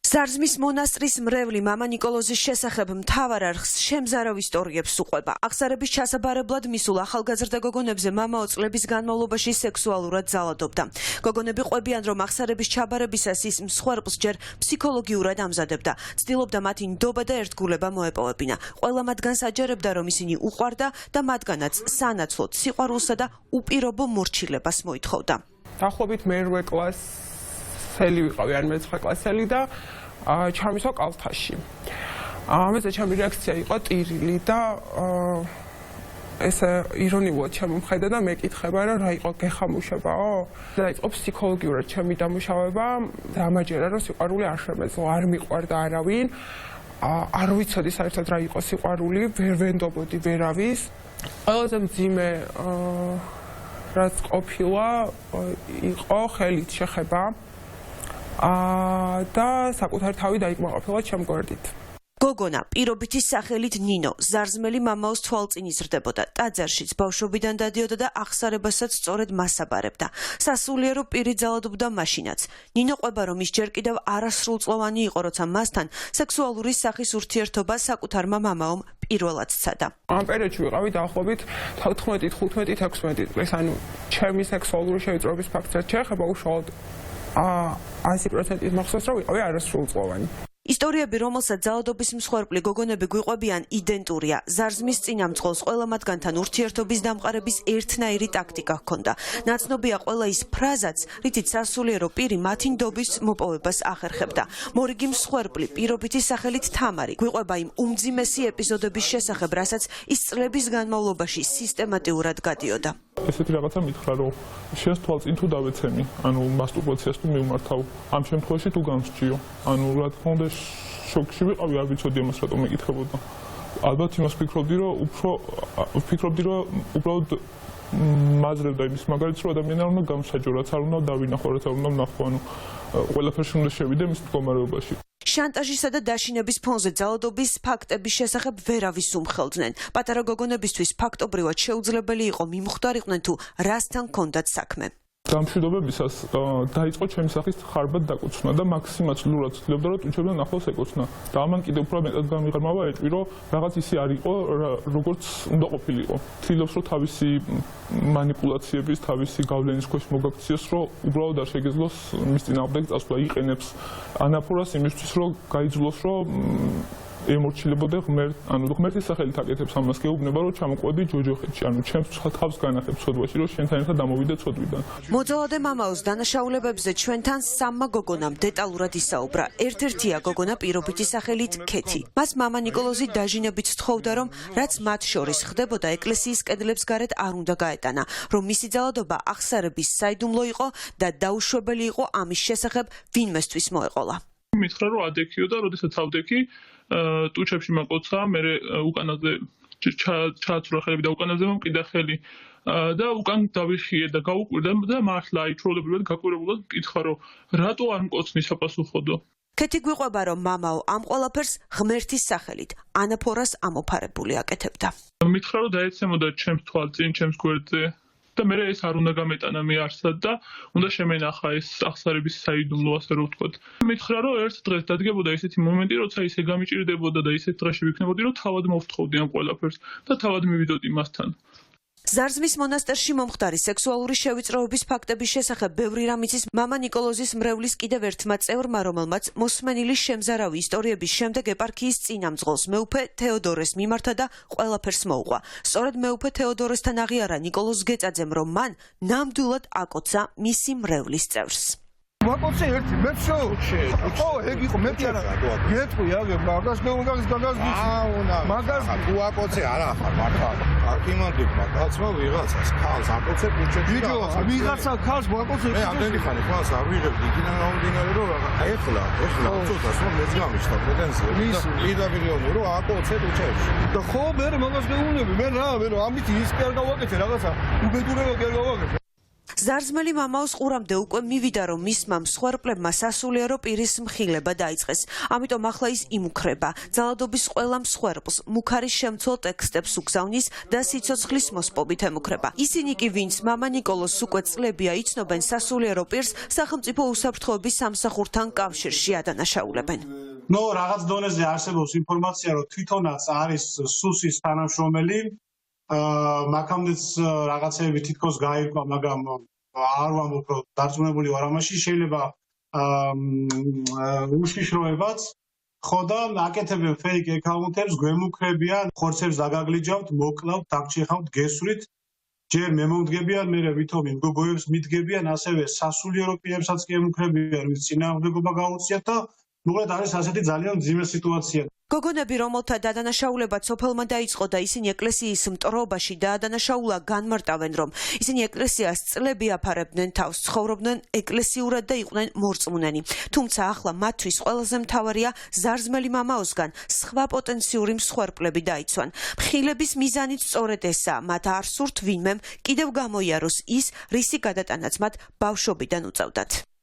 ზარზმის მონასტრის მრევლი მამა ნიკოლოზის შესახებ მთავარ არხს შემზარავ ისტორიებს უყვება. აღსარების ჩასაბარებლად მისულ ახალგაზრდა გოგონებზე მამაო წლების განმავლობაში სექსუალურად ძალადობდა. გოგონები ყვებიან, რომ აღსარების ჩაბარებისას ის მსხვერპლს ჯერ ფსიქოლოგიურად ამზადებდა. ცდილობდა მათი ნდობა და ერთგულება მოეპოვებინა. ყველა მათგანს აჯერებდა, რომ ისინი უყვარდა და მათგანაც სანაცვლოდ სიყვარულსა და უპირობო მორჩილებას მოითხოვდა. დაახლოებით მე-8 კლასელი ვიყავი, ან მე-9 კლასელი და ჩამისვა კალთაში. ამაზე ჩემი რეაქცია იყო ტირილი და ესე ირონიულად შემომხედა და მეკითხება, რომ რა იყო გეხამუშებაო? დაიწყო ფსიქოლოგიურად ჩემი დამუშავება, დამაჯერა, რომ სიყვარული არ შემეძლო, არ მიყვარდა არავინ. არ ვიცოდი საერთოდ რა იყო სიყვარული, ვერ ვენდობოდი ვერავის. ყველაზე მძიმე რაც ყოფილა იყო ხელით შეხება და საკუთარი თავი დაიკმაყოფილა ჩემ გვერდით. გოგონა პირობითი სახელით ნინო ზარზმელი მამაოს თვალწინ იზრდებოდა. ტაძარშიც ბავშვობიდან დადიოდა და აღსარებასაც სწორედ მას აბარებდა. სასულიერო პირი ძალადობდა მაშინაც. ნინო ყვება, რომ ის ჯერ კიდევ არასრულწლოვანი იყო, როცა მასთან სექსუალური სახის ურთიერთობა საკუთარმა მამაომ პირველად სცადა. ამ პერიოდში ვიყავი დაახლოებით 14, 15, 16 წლის, ანუ ჩემი სექსუალური შევიწროების ფაქტს შეეხება უშუალოდ 100% მახსოვს, რომ ვიყავი არასრულწლოვანი. ისტორიები, რომელსაც ძალადობის მსხვერპლი გოგონები გვიყვებიან, იდენტურია. ზარზმის წინამძღოლს ყველა მათგანთან ურთიერთობის დამყარების ერთნაირი ტაქტიკა ჰქონდა. ნაცნობია ყველა ის ფრაზაც, რითიც სასულიერო პირი მათი ნდობის მოპოვებას ახერხებდა. მორიგი მსხვერპლი პირობითი სახელით თამარი გვიყვება იმ უმძიმესი ეპიზოდების შესახებ, რასაც ის წლების განმავლობაში სისტემატიურად გადიოდა. ესეთი რაღაცა მითხრა, რომ შენს თვალწინ თუ დავეცემი, ანუ მასტურბაციას თუ მივმართავ, ამ შემთხვევაში თუ გამსჯიო, ანუ რა თქმა უნდა შოკში ვიყავი, არ ვიცოდი ამას რატომ მეკითხებოდა. ალბათ იმას ვფიქრობდი, რომ უბრალოდ მაძრევდა იმის მაგალითს, რომ ადამიანმა უნდა გამსაჯო, რაც არ უნდა დავინახო, რაც არ უნდა ვნახო, ანუ ყველაფერში უნდა შევიდე მის მდგომარეობაში. შანტაჟისა და დაშინების ფონზე ძალადობის ფაქტების შესახებ ვერავის უმხელდნენ. პატარა გოგონებისთვის ფაქტობრივად შეუძლებელი იყო მიმხვდარიყვნენ თუ რასთან ჰქონდათ საქმე. გამშვიდობებისას დაიწყო ჩემი სახის ხარბად დაკუცნა და მაქსიმალურად ცდილობდა, რომ ტუჩებიდან ახლოს ეკუცნა. და ამან კიდევ უფრო მეტად გამიღრმავა ეჭვი, რომ რაღაც ისე არ იყო, როგორც უნდა ყოფილიყო. ცდილობს, რომ თავისი მანიპულაციების, თავისი გავლენის ქვეშ მოგაქციოს, რომ უბრალოდ არ შეგეძლოს მის წინააღმდეგ წასვლა. იყენებს ანაფორას იმისთვის, რომ გაიძულოს, რომ ემორჩილებოდა ღმერთის სახელით აკეთებს ამას, გეუბნება, რომ ჩამოყვები ჯოჯოხეთში, ანუ ჩემს თავს განახებ ცოდვაში, რომ შენთან ერთად დამოვიდე ცოდვიდან. მოძალადე მამაოს დანაშაულებებზე ჩვენთან სამმა გოგონამ დეტალურად ისაუბრა. ერთ-ერთია გოგონა პირობითი სახელით ქეთი. მას მამა ნიკოლოზი დაჟინებით სთხოვდა, რომ რაც მათ შორის ხდებოდა ეკლესიის კედლებს გარეთ არ უნდა გაეტანა, რომ მისი ძალადობა აღსარების საიდუმლო იყო და დაუშვებელი იყო ამის შესახებ ვინმესთვის მოეყოლა. მითხრა, რომ ადექიო და როდესაც ავდექი ტუჩებში მაკოცა, მე უკანაზე ჩააცურა ხელები და უკანაზე მომკიდა ხელი და უკან დავიხიე და გავუკვირდა და მართლა ჩვეულებრივად გაკვირებულად მკითხა, რომ რატო არ მკოცნი საპასუხოდო. ქეთი გვიყვება, რომ მამაო ამ ყველაფერს ღმერთის სახელით ანაფორას ამოფარებული აკეთებდა. მითხრა, რომ დაეცემოდა ჩემს თვალწინ, ჩემს გვერდზე და მე ეს არ უნდა გამეტანა მეარსად და უნდა შემენახა ეს აღსარების საიდუმლო, ასე რომ ვთქვათ. მითხრა, რომ ერთ დღეს დადგებოდა ისეთი მომენტი, როცა ისე გამიჭირდებოდა და ისეთ დღეში ვიქნებოდი, რომ თავად მოვთხოვდი ამ ყველაფერს და თავად მივიდოდი მასთან. ზარზმის მონასტერში მომხდარი სექსუალური შევიწროების ფაქტების შესახებ ბევრი რამ იცის მამა ნიკოლოზის მრევლის კიდევ ერთმა წევრმა, რომელმაც მოსმენილი შემზარავი ისტორიების შემდეგ ეპარქიის წინამძღოლს მეუფე თეოდორეს მიმართა და ყველაფერს მოუყვა. სწორედ მეუფე თეოდორესთან აღიარა ნიკოლოზ გეწაძემ, რომ მან ნამდვილად აკოცა მისი მრევლის წევრს. ვაკოცე ერთი მეფშო ო ეგ იყო მეფი არა გეტყვი აგე მაგას გეუნდას მაგას ვაკოცე არა ხარ მართლა არქიმანდი მაგაცმა ვიღაცას ქალს აკოცე პუჩებში ვიღაცა ქალს ვაკოცე მე ამდენი ხანი ქალს არ ვიღებ იქიდან გამომდინარე რომ ეხლა უწოდას რომ მეც გამიშთა პრეტენზია იდაბილიონი რომ აკოცე პუჩებში და ხო მე მაგას გეუნები მე რა ამით ის კი არ გავაკეთე რაღაცა უბედურება კი არ გავაკეთე. ზარზმელი მამაოს ყურამდე უკვე მივიდა, რომ მისმა მსხვერპლებმა სასულიერო პირის მხილება დაიწყეს. ამიტომ ახლა ის იმუქრება. ძალადობის ყველა მსხვერპლს მუქარის შემცველ ტექსტებს უგზავნის და სიცოცხლის მოსპობით ემუქრება. ისინი კი, ვინც მამა ნიკოლოზს უკვე წლებია იცნობენ, სასულიერო პირს სახელმწიფო უსაფრთხოების სამსახურთან კავშირში ადანაშაულებენ. რაღაც დონეზე არსებობს ინფორმაცია, რომ თვითონაც არის სუსის თანამშრომელი, მაგამდეც რაღაცეები თითქოს გაირკვა, მაგრამ არ ვამბობ, რომ დარწმუნებული ვარ ამაში, შეიძლება უშიშროებაც, ხო და აკეთებენ ფეიქ აკაუნტებს, გვემუქრებიან, ხორცებს დაგაგლიჯავთ, მოკლავთ, დაგჭიხავთ, გესვრით, ჯერ მე მომდგებიან, მერე ვითომი მგოგოებს მიდგებიან, ასევე სასულიერო პირებსაც კი ემუქრებიან, ვის წინააღმდეგობა გაუწიათ და მოკლედ არის ასეთი ძალიან მძიმე სიტუაცია. გოგონები, რომელთა დადანაშაულება სოფელმა დაიწყო და ისინი ეკლესიის მტრობაში დაადანაშაულა, განმარტავენ, რომ ისინი ეკლესიას წლები აფარებდნენ თავს, ცხოვრობდნენ ეკლესიურად და იყვნენ მორწმუნენი. თუმცა ახლა მათთვის ყველაზე მთავარია ზარზმელი მამაოსგან სხვა პოტენციური მსხვერპლები დაიცვან. მხილების მიზანიც სწორედ ესაა, მათ არ სურთ ვინმემ კიდევ გამოიაროს ის, რისი გადატანაც მათ ბავშვობიდან უწევდათ.